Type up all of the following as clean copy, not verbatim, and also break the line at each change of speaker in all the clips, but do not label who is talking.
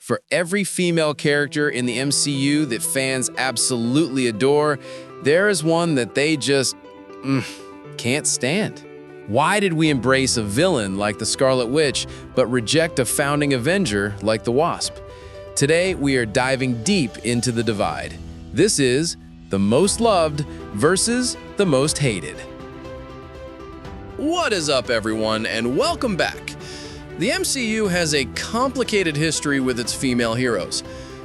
For every female character in the MCU that fans absolutely adore, there is one that they just can't stand. Why did we embrace a villain like the Scarlet Witch but reject a founding Avenger like the Wasp? Today, we are diving deep into the divide. This is the most loved versus the most hated. What is up, everyone, and welcome back. The MCU has a complicated history with its female heroes.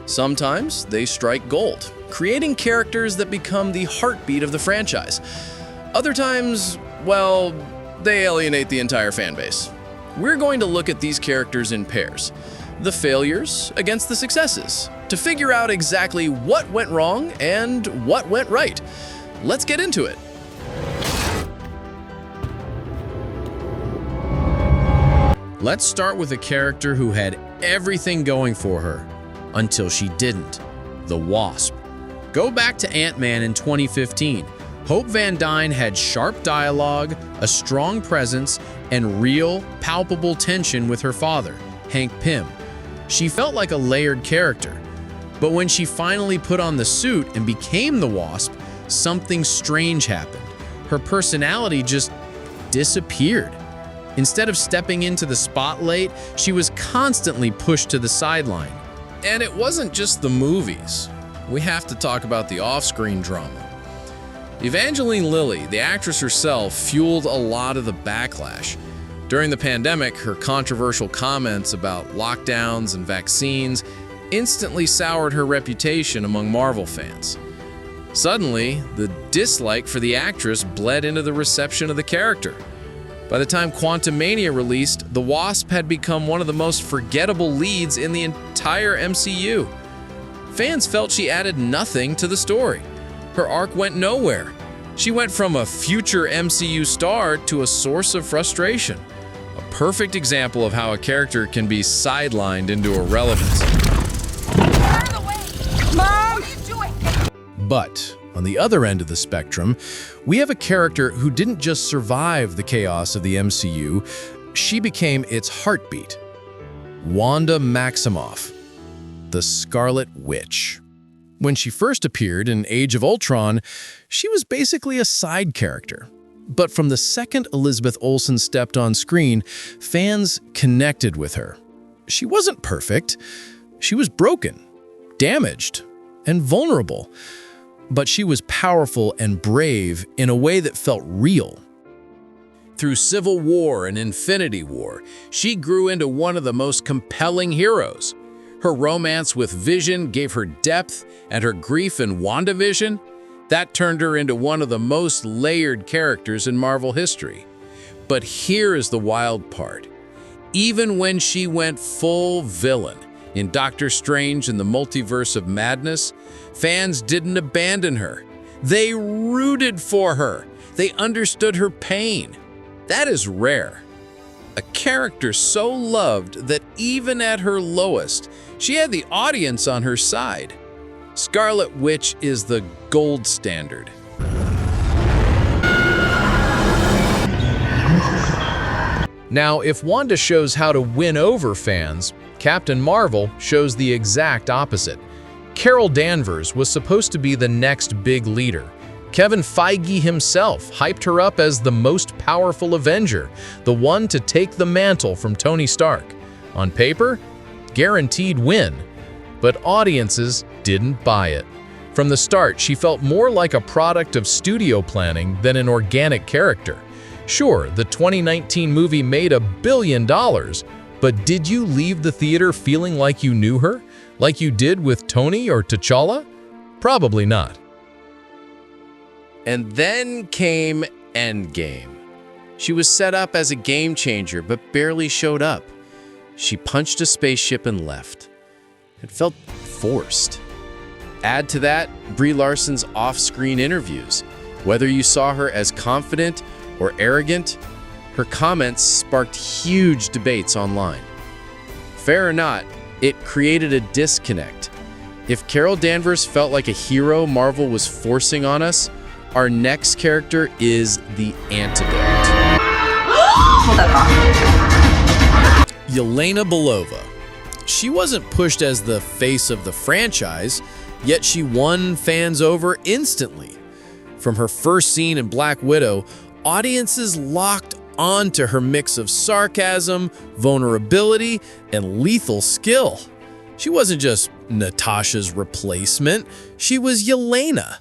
Sometimes they strike gold, creating characters that become the heartbeat of the franchise. Other times, well, they alienate the entire fanbase. We're going to look at these characters in pairs, the failures against the successes, to figure out exactly what went wrong and what went right. Let's get into it. Let's start with a character who had everything going for her, until she didn't, the Wasp. Go back to Ant-Man in 2015. Hope Van Dyne had sharp dialogue, a strong presence, and real, palpable tension with her father, Hank Pym. She felt like a layered character. But when she finally put on the suit and became the Wasp, something strange happened. Her personality just disappeared. Instead of stepping into the spotlight, she was constantly pushed to the sideline. And it wasn't just the movies. We have to talk about the off-screen drama. Evangeline Lilly, the actress herself, fueled a lot of the backlash. During the pandemic, her controversial comments about lockdowns and vaccines instantly soured her reputation among Marvel fans. Suddenly, the dislike for the actress bled into the reception of the character. By the time Quantumania released, the Wasp had become one of the most forgettable leads in the entire MCU. Fans felt she added nothing to the story. Her arc went nowhere. She went from a future MCU star to a source of frustration. A perfect example of how a character can be sidelined into irrelevance.
Out of the way! Mom! What are you doing?
But on the other end of the spectrum, we have a character who didn't just survive the chaos of the MCU, she became its heartbeat. Wanda Maximoff, the Scarlet Witch. When she first appeared in Age of Ultron, she was basically a side character. But from the second Elizabeth Olsen stepped on screen, fans connected with her. She wasn't perfect. She was broken, damaged, and vulnerable. But she was powerful and brave in a way that felt real. Through Civil War and Infinity War, she grew into one of the most compelling heroes. Her romance with Vision gave her depth, and her grief in WandaVision, that turned her into one of the most layered characters in Marvel history. But here is the wild part. Even when she went full villain in Doctor Strange and the Multiverse of Madness, fans didn't abandon her. They rooted for her. They understood her pain. That is rare. A character so loved that even at her lowest, she had the audience on her side. Scarlet Witch is the gold standard. Now, if Wanda shows how to win over fans, Captain Marvel shows the exact opposite. Carol Danvers was supposed to be the next big leader. Kevin Feige himself hyped her up as the most powerful Avenger, the one to take the mantle from Tony Stark. On paper, guaranteed win, but audiences didn't buy it. From the start, she felt more like a product of studio planning than an organic character. Sure, the 2019 movie made $1 billion, but did you leave the theater feeling like you knew her? Like you did with Tony or T'Challa? Probably not. And then came Endgame. She was set up as a game changer, but barely showed up. She punched a spaceship and left. It felt forced. Add to that Brie Larson's off-screen interviews. Whether you saw her as confident or arrogant, her comments sparked huge debates online. Fair or not, it created a disconnect. If Carol Danvers felt like a hero Marvel was forcing on us, our next character is the antidote.
Hold that thought.
Yelena Belova, She wasn't pushed as the face of the franchise, yet she won fans over instantly. From her first scene in Black Widow, audiences locked onto her mix of sarcasm, vulnerability, and lethal skill. She wasn't just Natasha's replacement, she was Yelena.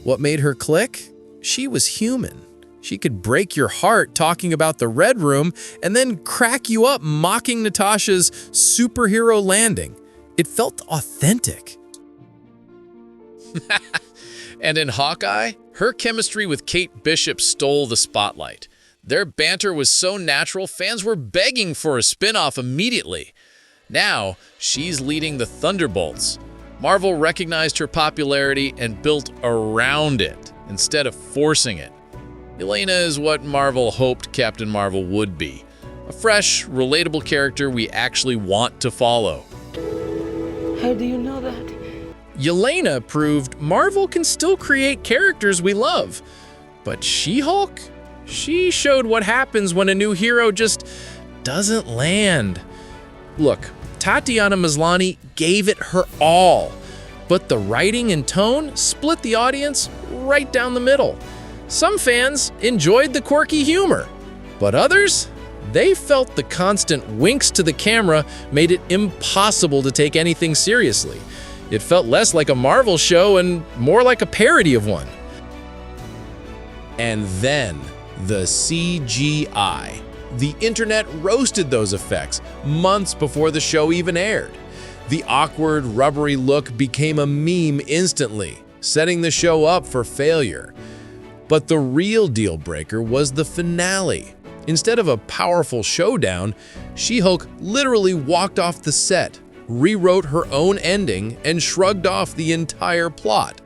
What made her click? She was human. She could break your heart talking about the Red Room and then crack you up mocking Natasha's superhero landing. It felt authentic. And in Hawkeye, her chemistry with Kate Bishop stole the spotlight. Their banter was so natural, fans were begging for a spin-off immediately. Now, she's leading the Thunderbolts. Marvel recognized her popularity and built around it instead of forcing it. Yelena is what Marvel hoped Captain Marvel would be. A fresh, relatable character we actually want to follow.
How do you know that?
Yelena proved Marvel can still create characters we love. But She-Hulk? She showed what happens when a new hero just doesn't land. Look, Tatiana Maslany gave it her all, but the writing and tone split the audience right down the middle. Some fans enjoyed the quirky humor, but others, they felt the constant winks to the camera made it impossible to take anything seriously. It felt less like a Marvel show and more like a parody of one. And then, the CGI. The internet roasted those effects months before the show even aired. The awkward, rubbery look became a meme instantly, setting the show up for failure. But the real deal breaker was the finale. Instead of a powerful showdown, She-Hulk literally walked off the set, rewrote her own ending, and shrugged off the entire plot.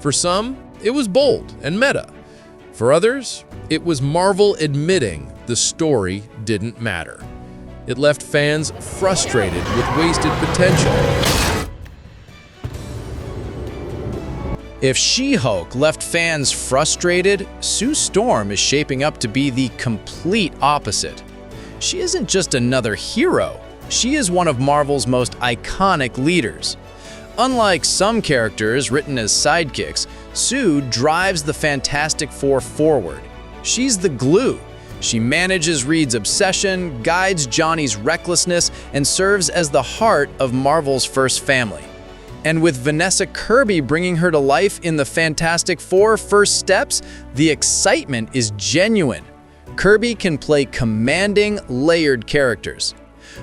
For some, it was bold and meta. For others, it was Marvel admitting the story didn't matter. It left fans frustrated with wasted potential. If She-Hulk left fans frustrated, Sue Storm is shaping up to be the complete opposite. She isn't just another hero, she is one of Marvel's most iconic leaders. Unlike some characters written as sidekicks, Sue drives the Fantastic Four forward. She's the glue. She manages Reed's obsession, guides Johnny's recklessness, and serves as the heart of Marvel's first family. And with Vanessa Kirby bringing her to life in the Fantastic Four First Steps, the excitement is genuine. Kirby can play commanding, layered characters.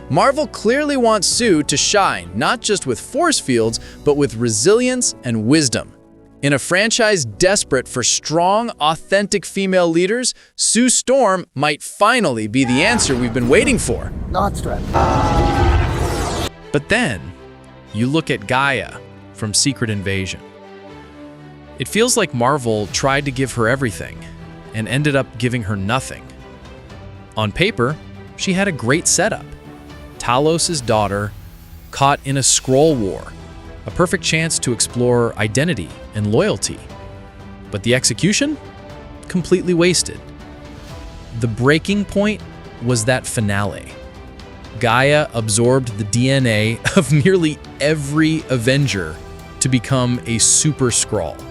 Marvel clearly wants Sue to shine, not just with force fields, but with resilience and wisdom. In a franchise desperate for strong, authentic female leaders, Sue Storm might finally be the answer we've been waiting for.
Not stressed.
But then, you look at Gaia from Secret Invasion. It feels like Marvel tried to give her everything and ended up giving her nothing. On paper, she had a great setup. Talos' daughter, caught in a Skrull war, a perfect chance to explore identity and loyalty. But the execution? Completely wasted. The breaking point was that finale. Gaia absorbed the DNA of nearly every Avenger to become a super Skrull.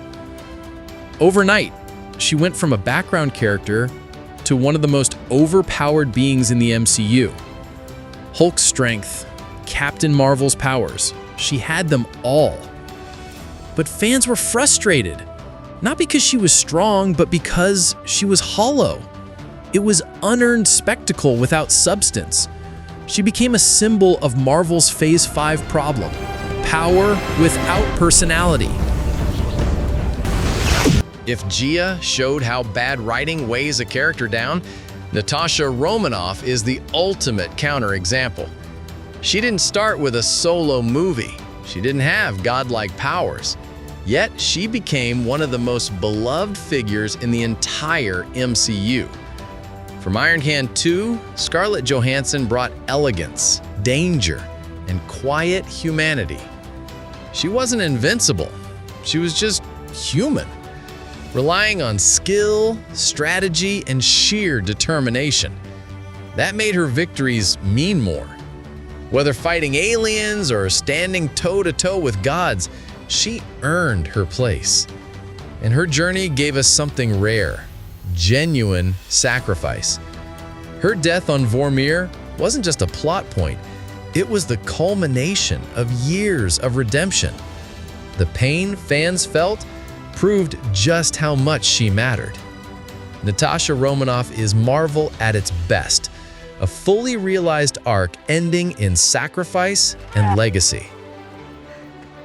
Overnight, she went from a background character to one of the most overpowered beings in the MCU. Hulk's strength, Captain Marvel's powers, she had them all. But fans were frustrated, not because she was strong, but because she was hollow. It was unearned spectacle without substance. She became a symbol of Marvel's Phase 5 problem, power without personality. If Gia showed how bad writing weighs a character down, Natasha Romanoff is the ultimate counterexample. She didn't start with a solo movie. She didn't have godlike powers. Yet she became one of the most beloved figures in the entire MCU. From Iron Hand 2, Scarlett Johansson brought elegance, danger, and quiet humanity. She wasn't invincible. She was just human, relying on skill, strategy, and sheer determination. That made her victories mean more. Whether fighting aliens or standing toe-to-toe with gods, she earned her place. And her journey gave us something rare, genuine sacrifice. Her death on Vormir wasn't just a plot point, it was the culmination of years of redemption. The pain fans felt proved just how much she mattered. Natasha Romanoff is Marvel at its best, a fully realized arc ending in sacrifice and legacy.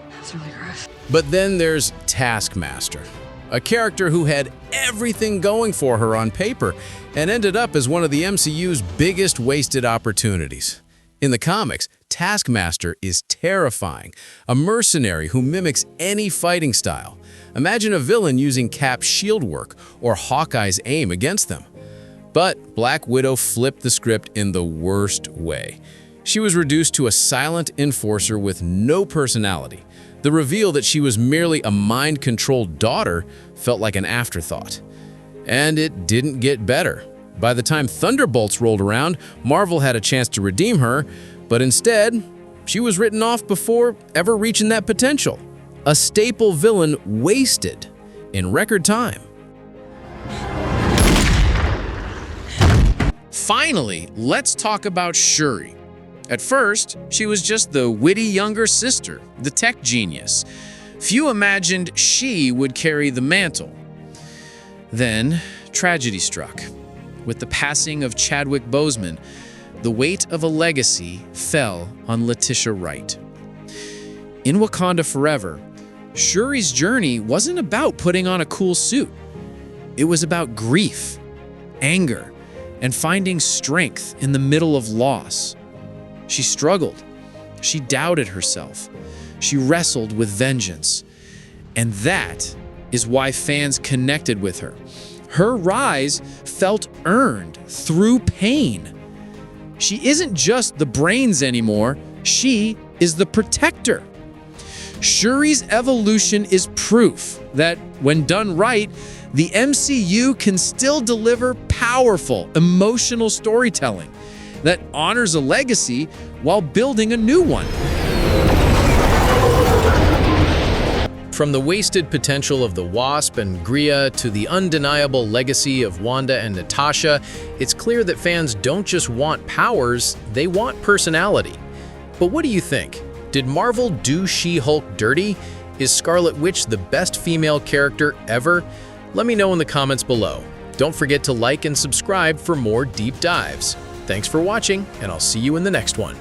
That's really gross.
But then there's Taskmaster, a character who had everything going for her on paper and ended up as one of the MCU's biggest wasted opportunities. In the comics, Taskmaster is terrifying, a mercenary who mimics any fighting style. Imagine a villain using Cap's shield work or Hawkeye's aim against them. But Black Widow flipped the script in the worst way. She was reduced to a silent enforcer with no personality. The reveal that she was merely a mind-controlled daughter felt like an afterthought. And it didn't get better. By the time Thunderbolts rolled around, Marvel had a chance to redeem her, but instead, she was written off before ever reaching that potential. A staple villain wasted in record time. Finally, let's talk about Shuri. At first, she was just the witty younger sister, the tech genius. Few imagined she would carry the mantle. Then, tragedy struck. With the passing of Chadwick Boseman, the weight of a legacy fell on Letitia Wright. In Wakanda Forever, Shuri's journey wasn't about putting on a cool suit. It was about grief, anger, and finding strength in the middle of loss. She struggled. She doubted herself. She wrestled with vengeance. And that is why fans connected with her. Her rise felt earned through pain. She isn't just the brains anymore, she is the protector. Shuri's evolution is proof that, when done right, the MCU can still deliver powerful, emotional storytelling that honors a legacy while building a new one.
From the wasted potential of the Wasp and Gaia to the undeniable legacy of Wanda and Natasha, it's clear that fans don't just want powers, they want personality. But what do you think? Did Marvel do She-Hulk dirty? Is Scarlet Witch the best female character ever? Let me know in the comments below. Don't forget to like and subscribe for more deep dives. Thanks for watching, and I'll see you in the next one.